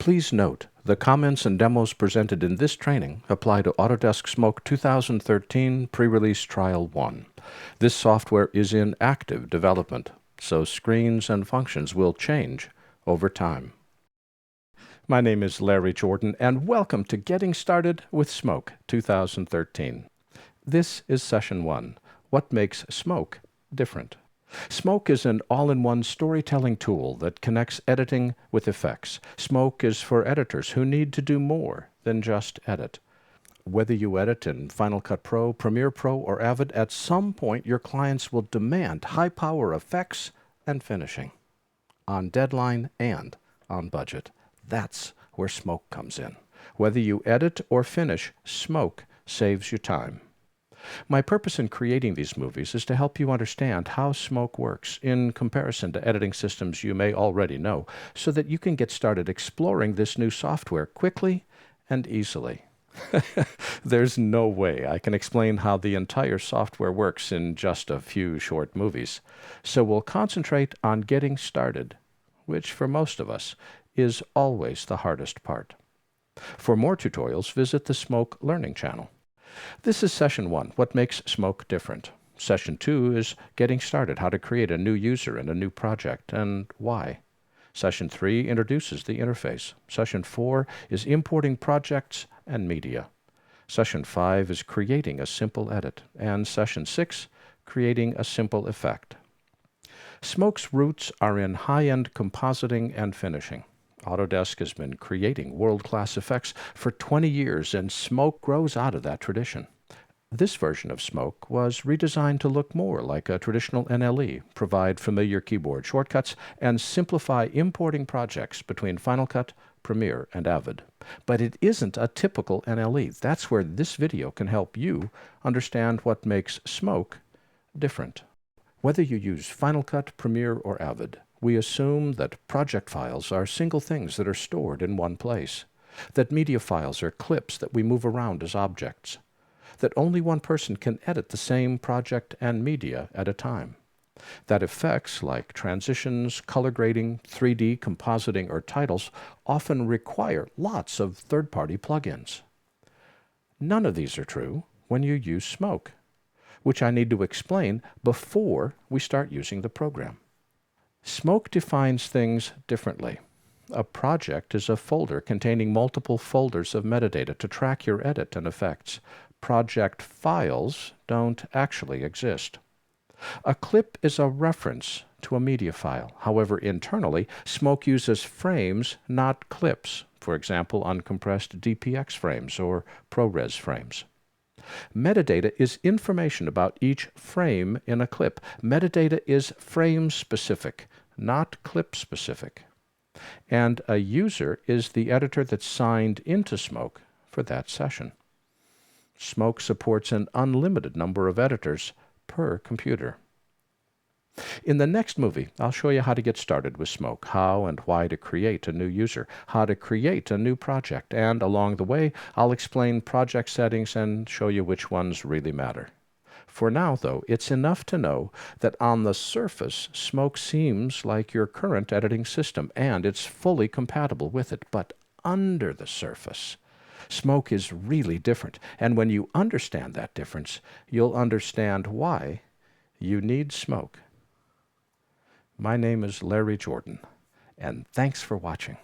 Please note, the comments and demos presented in this training apply to Autodesk Smoke 2013 Pre-Release Trial 1. This software is in active development, so screens and functions will change over time. My name is Larry Jordan, and welcome to Getting Started with Smoke 2013. This is Session 1, What Makes Smoke Different. Smoke is an all-in-one storytelling tool that connects editing with effects. Smoke is for editors who need to do more than just edit. Whether you edit in Final Cut Pro, Premiere Pro, or Avid, at some point your clients will demand high-power effects and finishing, on deadline and on budget. That's where Smoke comes in. Whether you edit or finish, Smoke saves you time. My purpose in creating these movies is to help you understand how Smoke works in comparison to editing systems you may already know, so that you can get started exploring this new software quickly and easily. There's no way I can explain how the entire software works in just a few short movies, so we'll concentrate on getting started, which for most of us is always the hardest part. For more tutorials, visit the Smoke Learning channel. This is Session 1, What Makes Smoke Different. Session 2 is Getting Started, How to Create a New User in a New Project, and Why. Session 3 introduces the interface. Session 4 is Importing Projects and Media. Session 5 is Creating a Simple Edit. And Session 6, Creating a Simple Effect. Smoke's roots are in high-end compositing and finishing. Autodesk has been creating world-class effects for 20 years, and Smoke grows out of that tradition. This version of Smoke was redesigned to look more like a traditional NLE, provide familiar keyboard shortcuts, and simplify importing projects between Final Cut, Premiere, and Avid. But it isn't a typical NLE. That's where this video can help you understand what makes Smoke different. Whether you use Final Cut, Premiere, or Avid, we assume that project files are single things that are stored in one place, that media files are clips that we move around as objects, that only one person can edit the same project and media at a time, that effects like transitions, color grading, 3D compositing, or titles often require lots of third-party plugins. None of these are true when you use Smoke, which I need to explain before we start using the program. Smoke defines things differently. A project is a folder containing multiple folders of metadata to track your edit and effects. Project files don't actually exist. A clip is a reference to a media file. However, internally, Smoke uses frames, not clips, for example, uncompressed DPX frames or ProRes frames. Metadata is information about each frame in a clip. Metadata is frame-specific, not clip-specific. And a user is the editor that's signed into Smoke for that session. Smoke supports an unlimited number of editors per computer. In the next movie, I'll show you how to get started with Smoke, how and why to create a new user, how to create a new project, and along the way, I'll explain project settings and show you which ones really matter. For now, though, it's enough to know that on the surface, Smoke seems like your current editing system, and it's fully compatible with it. But under the surface, Smoke is really different. And when you understand that difference, you'll understand why you need Smoke. My name is Larry Jordan, and thanks for watching.